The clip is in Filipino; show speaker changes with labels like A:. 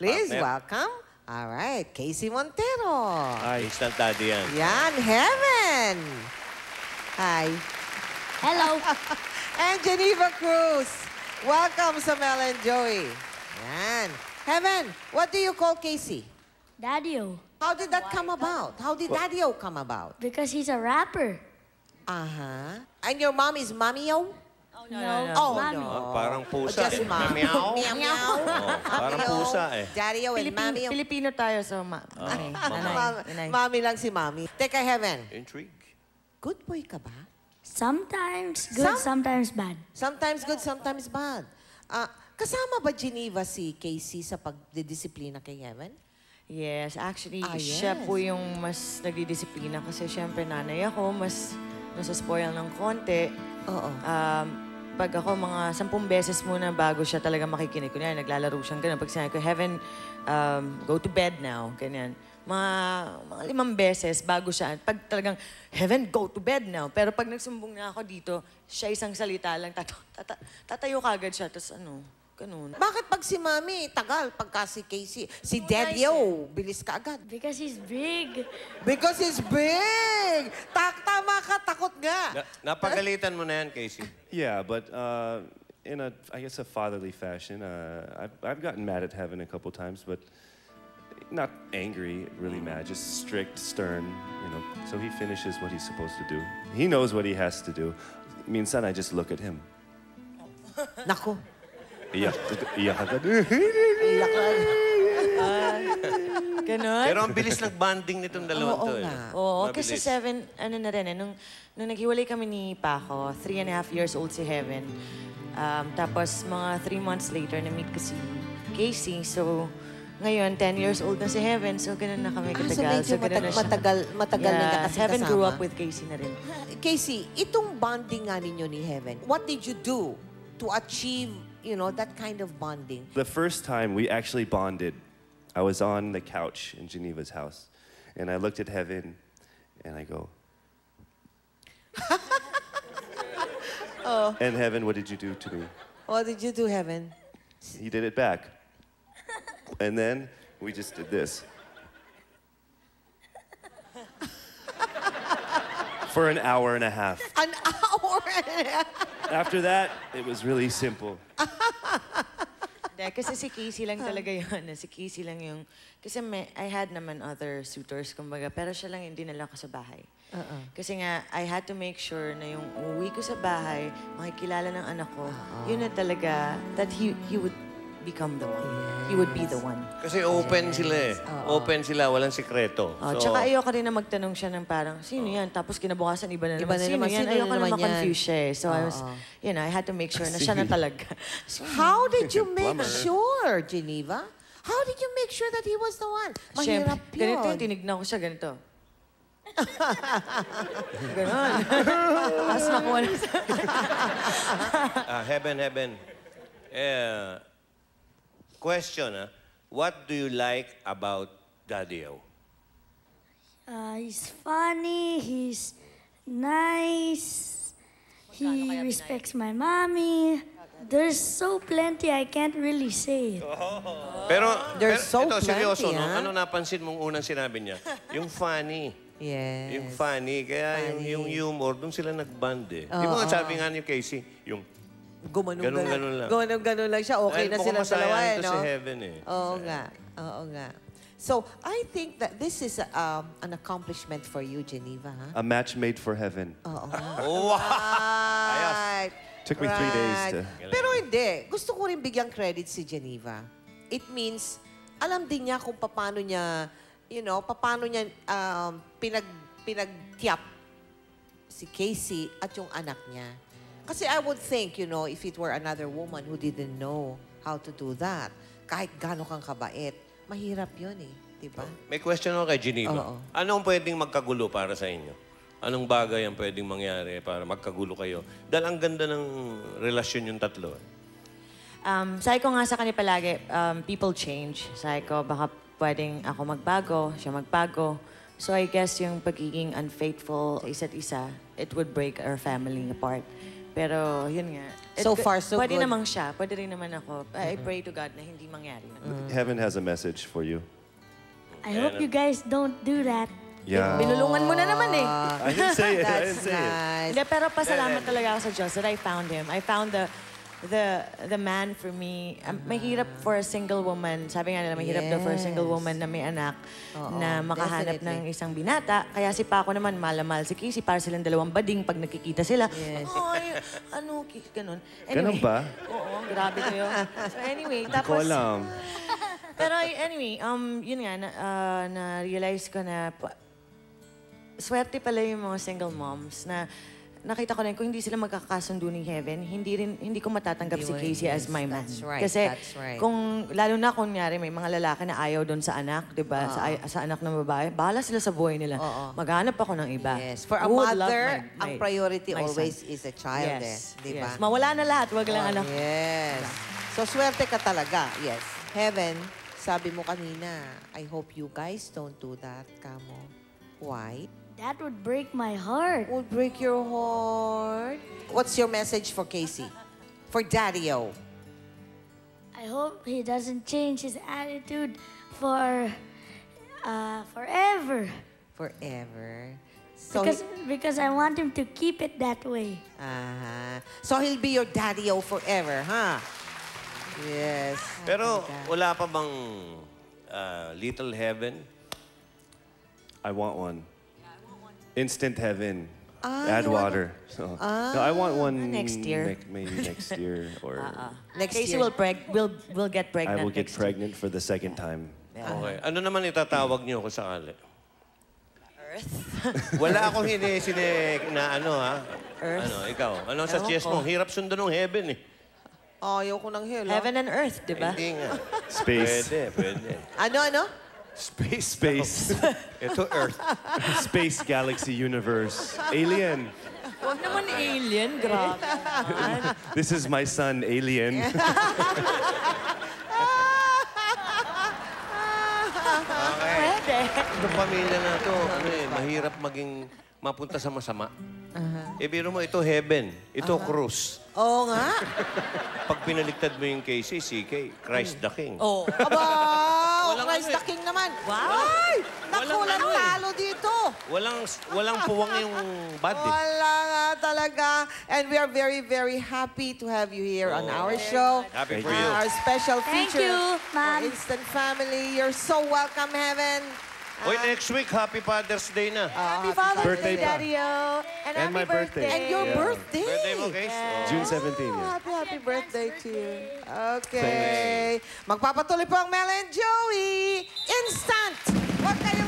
A: Please
B: partner.
A: welcome. All right, Casey Montero.
B: Ay, instant daddy yan.
A: Yan, Heaven. Hi.
C: Hello.
A: And Geneva Cruz. Welcome sa Mel and Joey. Yan. Heaven, what do you call Casey?
C: Daddy-o.
A: How did that come about? How did Daddy-o come about?
C: Because he's a rapper.
A: Uh-huh. And your mom is Mommy-o?
C: No.
A: Oh,
C: Mommy.
A: no.
B: Parang pusa.
A: Just mom.
B: Meow.
A: Meow, meow.
B: Parang pusa eh.
A: Daddy-o and Mommy-o.
D: Filipino tayo, so nanay.
A: Mami lang si Mami. Teka, Heaven.
B: Intrigue.
A: Good boy ka ba?
C: Sometimes good, sometimes bad.
A: Sometimes good, sometimes bad. Kasama ba Geneva si Casey sa pagdidisiplina kay Heaven?
D: Yes, actually,
A: yes.
D: siya po yung mas nagdidisiplina kasi syempre nanay ako, mas nasaspoil ng konti.
A: Oo.
D: Pag ako, mga 10 beses muna bago siya talaga makikinig. Kunyari, naglalaro siyang ganun. Pag sinabi ko, Heaven, go to bed now. Ganyan. Mga 5 beses bago siya. Pag talagang, Heaven, go to bed now. Pero pag nagsumbong na ako dito, siya isang salita lang, tatayo kagad siya. Tapos ano, ganun.
A: Bakit pag si Mami, tagal pagka si Casey? Si Daddy-o, bilis ka agad.
C: Because he's big.
A: Because he's big! Tama ka, takot nga.
B: Napagalitan mo na yan, Casey.
E: Yeah, but in I guess, a fatherly fashion. I've gotten mad at Heaven a couple times, but not angry, really mad, just strict, stern, you know. So he finishes what he's supposed to do. He knows what he has to do. Minsan, I just look at him.
A: Nako.
E: Iyak agad.
A: Iyak lang.
D: Ganon?
B: Pero ang bilis nag-bonding nitong dalawang
A: Oo
B: to eh.
A: nga.
D: Oo,
B: Mabilis.
D: kasi 7, ano na rin eh, nung naghiwalay kami ni Paco, 3.5 years old si Heaven. Tapos mga 3 months later, na-meet ko si Casey. So, ngayon, 10 years old na si Heaven. So, ganun na kami katagal.
A: So medyo
D: ganun na siya.
A: matagal na niya kasi
D: Heaven
A: kasama.
D: grew up with Casey na rin.
A: Casey, itong bonding nga ninyo ni Heaven, what did you do to achieve, you know, that kind of bonding?
E: The first time we actually bonded, I was on the couch in Geneva's house, and I looked at Heaven, and I go,
A: Oh.
E: And Heaven, what did you do to me?
A: What did you do, Heaven?
E: He did it back. And then we just did this. For an hour and a half.
A: An hour and a half.
E: After that, it was really simple.
D: Hindi, kasi si Casey lang talaga yun. Si Casey lang yung... Kasi I had naman other suitors, kumbaga, pero siya lang yung dinala ko sa bahay. Kasi nga, I had to make sure na yung uwi ko sa bahay, makikilala ng anak ko, yun na talaga, that he would become the one. He would be the one.
B: Kasi open sila eh. Open sila, walang sikreto.
D: Oh, tsaka ayoko rin na magtanong siya ng parang, sino yan? Tapos kinabukasan, iba na naman. Sino yan? Ayoko na ma-confuse siya eh. So I was, you know, I had to make sure na siya na talaga.
A: How did you make sure, Geneva? How did you make sure that he was the one? Mahirap yun.
D: Ganito yung tinignan ko siya, ganito. Ganon. Tapos nakuha na
B: Heaven. Question, what do you like about Daddy-o?
C: He's funny, he's nice, he respects my mommy. There's so plenty, I can't really say it.
B: Pero,
A: There's so
B: ito, seryoso,
A: plenty,
B: no? Ano napansin mong unang sinabi niya? Yung funny.
A: Yes.
B: Yung funny. Kaya yung humor, doon sila nag-bond eh. Di ba nga sabi nga ni Casey, yung ganun-ganun lang.
A: Ganun lang siya. Okay na sila dalawa eh,
B: ito
A: no?
B: si Heaven eh.
A: Oo nga. Oo nga. So, I think that this is an accomplishment for you, Geneva, ha?
E: A match made for Heaven.
A: Oo nga.
B: Oh,
A: Right.
E: Took me 3 days to...
A: Pero hindi. Gusto ko rin bigyang credit si Geneva. It means, alam din niya kung paano niya, you know, paano niya pinagtiyap si Casey at yung anak niya. Kasi I would think, you know, if it were another woman who didn't know how to do that, kahit gano'n kang kabait, mahirap yun eh. Diba?
B: May question ako kay Geneva.
A: Oo.
B: Anong pwedeng magkagulo para sa inyo? Anong bagay ang pwedeng mangyari para magkagulo kayo? Dahil ang ganda ng relasyon yung tatlo.
D: Sabi ko nga sa kanya palagi, people change. Sabi ko, baka pwedeng ako magbago, siya magbago. So I guess yung pagiging unfaithful sa isa't isa, it would break our family apart. Pero, yun nga.
A: So far, so
D: pwede
A: good.
D: namang siya. Pwede rin naman ako. I pray to God na hindi mangyari yun.
E: Heaven has a message for you.
C: I hope you guys don't do that.
E: Yeah.
D: Binulungan mo na naman eh.
E: I didn't say it. I didn't
A: That's
E: say it.
A: nice.
D: Hindi, pero pasalamat talaga ako sa Diyos that I found him. I found the man for me. Mahirap for a single woman. Sabi nga nila, mahirap daw for a single woman na may anak na makahanap ng
A: definitely.
D: isang binata. Kaya si Paco naman, malamal si Casey. Para silang dalawang bading pag nakikita sila.
A: Yes.
D: Ay, ano, ganun.
E: Ganun ba?
D: Oo, grabe kayo. So anyway,
E: Hindi ko alam.
D: pero anyway, yun nga, na-realize ko na swerte pala yung mga single moms na nakita ko rin kung hindi sila magkakasundo ni Heaven, hindi ko matatanggap si Casey as my man.
A: That's right,
D: Kasi
A: that's right.
D: kung, lalo na kunyari, may mga lalaki na ayaw doon sa anak, di ba? Sa anak ng babae, bahala sila sa buhay nila. Maghanap ako ng iba.
A: Yes. For a
D: Who would love
A: mother,
D: my
A: ang priority
D: my
A: always
D: son.
A: is a child
D: Yes,
A: Di ba?
D: yes. Mawala na lahat, wag lang anak.
A: Yes. So, swerte ka talaga. Yes. Heaven, sabi mo kanina, I hope you guys don't do that, Kamo. Why?
C: That would break my heart.
A: Would break your heart. What's your message for Casey? For Daddy-O?
C: I hope he doesn't change his attitude for forever.
A: Forever. So,
C: Because I want him to keep it that way.
A: So, he'll be your Daddy-O forever, huh? Yes.
B: Pero wala pa bang Little Heaven?
E: I want one. Instant heaven. Add water. So, no, I want one
D: Next year.
E: maybe next year or
A: Next
D: Casey
A: year.
D: will get pregnant
E: I will get
D: next year.
E: pregnant for the second time.
B: Okay. Ano naman itatawag niyo kung sakali? Wala akong na ano, ha?
D: Earth.
B: Ano, ikaw? Ano sa chest mo? Hirap sundan ng heaven, eh.
A: Ayaw ko ng hell.
D: Heaven and earth, di ba?
B: Hindi nga.
E: Space.
B: Pwede.
A: Ano?
E: Space.
B: Ito, Earth.
E: Space, galaxy, universe. Alien.
D: Huwag naman alien, grabe.
E: This is my son, Alien.
D: Pwede.
B: Itong pamilya na to, ano eh, mahirap mapunta sa masama. Eh, biro mo, ito heaven. Ito krus.
A: Oo nga.
B: Pag pinaligtad mo yung Casey, CK, Christ the King.
D: Oh.
A: Aba!
B: Walang
A: Christ
B: ano
A: the King naman.
D: Wow.
A: Ay!
B: Walang
A: Nakulang
B: ano eh.
A: talo dito.
B: Walang puwang yung bad, eh.
A: Wala nga talaga. And we are very, very happy to have you here on our show.
B: Happy
E: Thank
B: for
E: you.
B: you.
A: Our special
C: Thank
A: feature
C: you,
A: for
C: Ma'am.
A: Instant Family. You're so welcome, Heaven.
B: Oy, next week, Happy Father's Day na.
D: Happy Father's
E: Birthday
D: Day,
E: pa.
D: Daddy-O. And happy
E: my birthday.
A: And your
E: Yeah.
A: birthday.
B: Birthday mo, Casey. Oh.
E: June 17, yeah.
A: Happy birthday to you. Okay. Magpapatuloy po ang Mel and Joey. Instant! Huwag kayong